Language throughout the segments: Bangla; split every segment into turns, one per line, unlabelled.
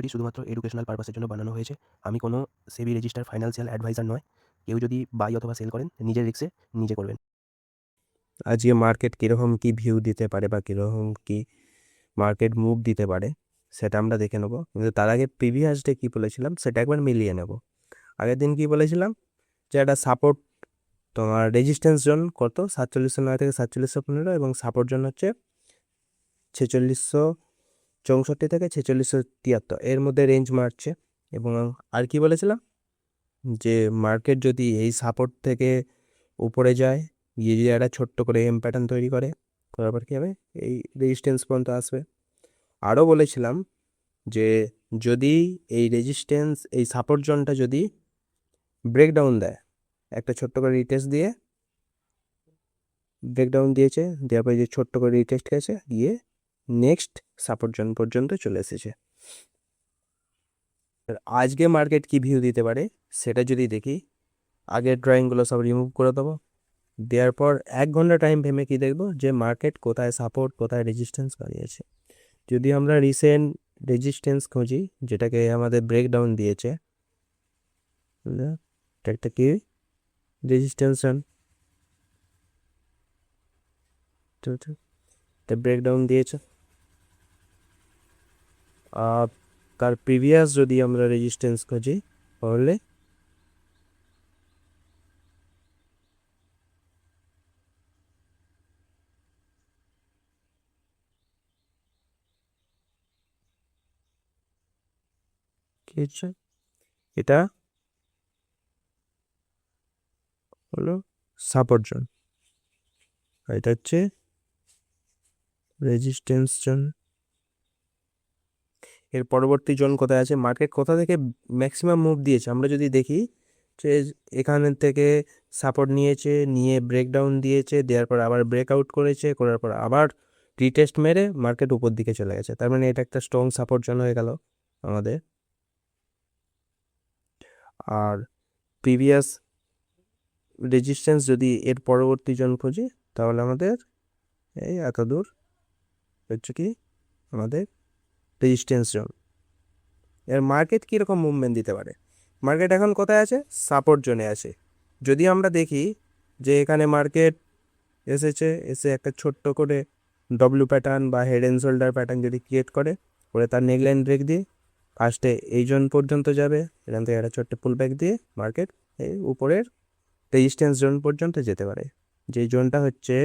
ভিডিওটি শুধুমাত্র এডুকেশনাল পারপাসের জন্য বানানো হয়েছে। আমি কোনো সেবি রেজিস্টার ফাইন্যান্সিয়াল অ্যাডভাইজার নয়। কেউ যদি বাই অথবা সেল করেন নিজের রিস্কে নিজে করবেন।
আজকে মার্কেট কীরকম কী ভিউ দিতে পারে বা কীরকম কী মার্কেট মুভ দিতে পারে সেটা আমরা দেখে নেবো। কিন্তু তার আগে প্রিভিয়াস ডে কী বলেছিলাম সেটা একবার মিলিয়ে নেব। আগের দিন কী বলেছিলাম যে একটা সাপোর্ট তোমার রেজিস্ট্যান্স জোন কত 4709 থেকে 4715 এবং সাপোর্ট জোন হচ্ছে 4664 থেকে 4673 এর মধ্যে রেঞ্জ মারছে। এবং আর কি বলেছিলাম যে মার্কেট যদি এই সাপোর্ট থেকে উপরে যায় গিয়ে যদি একটা ছোট্ট করে এম প্যাটার্ন তৈরি করে তারপর কী হবে এই রেজিস্ট্যান্স পর্যন্ত আসবে। আরও বলেছিলাম যে যদি এই রেজিস্ট্যান্স এই সাপোর্ট জোনটা যদি ব্রেকডাউন দেয়, একটা ছোট্ট করে রিটেস্ট দিয়ে ব্রেকডাউন দিয়েছে, দেওয়ার পরে যে ছোট্ট করে রিটেস্ট গেছে গিয়ে নেক্সট সাপোর্ট জোন পর্যন্ত চলে এসেছে। আজকে মার্কেট কী ভিউ দিতে পারে সেটা যদি দেখি, আগের ড্রয়িংগুলো সব রিমুভ করে দেবো। দেওয়ার পর 1 ঘন্টা টাইম ভেবে কি দেখবো যে মার্কেট কোথায় সাপোর্ট কোথায় রেজিস্ট্যান্স বানিয়েছে। যদি আমরা রিসেন্ট রেজিস্ট্যান্স খুঁজি যেটাকে আমাদের ব্রেকডাউন দিয়েছে, একটা কি রেজিস্ট্যান্স ব্রেকডাউন দিয়েছে। তার প্রিভিয়াস যদি আমরা রেজিস্ট্যান্স খুঁজি তাহলে কি হচ্ছে, এটা হলো সাপোর্ট জোন, এটা হচ্ছে রেজিস্ট্যান্স জোন। এর পরবর্তী জোন কোথায় আছে, মার্কেট কোথা থেকে ম্যাক্সিমাম মুভ দিয়েছে আমরা যদি দেখি যে এখান থেকে সাপোর্ট নিয়েছে, নিয়ে ব্রেকডাউন দিয়েছে, দেওয়ার পর আবার ব্রেকআউট করেছে, করার পর আবার রিটেস্ট মেরে মার্কেট উপর দিকে চলে গেছে। তার মানে এটা একটা স্ট্রং সাপোর্ট জোন হয়ে গেল আমাদের। আর প্রিভিয়াস রেজিস্ট্যান্স যদি এর পরবর্তী জোন খুঁজি তাহলে আমাদের এই এত দূর হচ্ছে কি আমাদের রেজিস্ট্যান্স জোন। এর মার্কেট কীরকম মুভমেন্ট দিতে পারে, মার্কেট এখন কোথায় আছে, সাপোর্ট জোনে আছে। যদি আমরা দেখি যে এখানে মার্কেট এসে একটা ছোট্ট করে ডব্লিউ প্যাটার্ন বা হেড অ্যান্ড শোল্ডার প্যাটার্ন যদি ক্রিয়েট করে তার নেকলাইন ব্রেক দিয়ে ফার্স্টে এই জোন পর্যন্ত যাবে, এখান থেকে একটা ছোট্ট পুল ব্যাক দিয়ে মার্কেট এই উপরের রেজিস্ট্যান্স জোন পর্যন্ত যেতে পারে, যে জোনটা হচ্ছে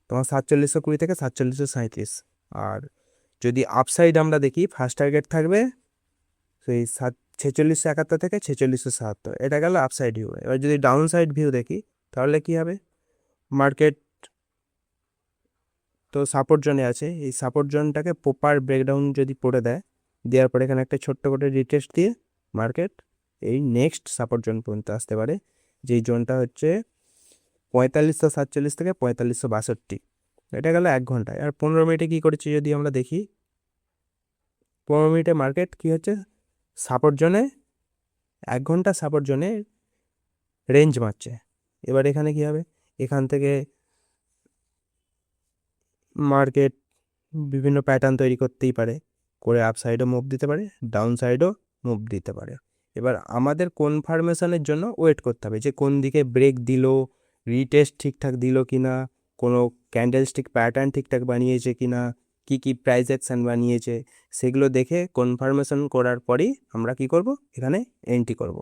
তোমার 4720 থেকে 4737। আর যদি আপসাইড আমরা দেখি ফার্স্ট টার্গেট থাকবে সেই 4671 থেকে 4677, এটা গেল আপসাইড ভিউ। এবার যদি ডাউন সাইড ভিউ দেখি তাহলে কি হবে, মার্কেট তো সাপোর্ট জোনে আছে, এই সাপোর্ট জোনটাকে প্রপার ব্রেকডাউন যদি পড়ে দেয়, দেওয়ার পরে এখানে একটা ছোট্ট করে রিটেস্ট দিয়ে মার্কেট এই নেক্সট সাপোর্ট জোন পর্যন্ত আসতে পারে, যেই জোনটা হচ্ছে 4547 থেকে 4562। এটা গেল 1 ঘন্টায়। আর 15 মিনিটে কী করেছি যদি আমরা দেখি, 15 মিনিটে মার্কেট কী হচ্ছে সাপোর্ট জোনে 1 ঘন্টা সাপোর্ট জোনে রেঞ্জ মারছে। এবার এখানে কী হবে, এখান থেকে মার্কেট বিভিন্ন প্যাটার্ন তৈরি করতেই পারে, করে আপ সাইডও মুভ দিতে পারে, ডাউন সাইডও মুভ দিতে পারে। এবার আমাদের কনফার্মেশনের জন্য ওয়েট করতে হবে যে কোন দিকে ব্রেক দিল, রিটেস্ট ঠিকঠাক দিল কি না, কোনো ক্যান্ডেলস্টিক প্যাটার্ন ঠিকঠাক বানিয়েছে কি না, কী কী প্রাইস অ্যাকশান বানিয়েছে, সেগুলো দেখে কনফার্মেশন করার পরেই আমরা কি করব, এখানে এন্ট্রি করব।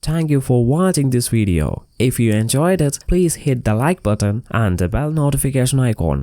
Thank you for watching this video. If you enjoyed it, please hit the like button and the bell notification icon.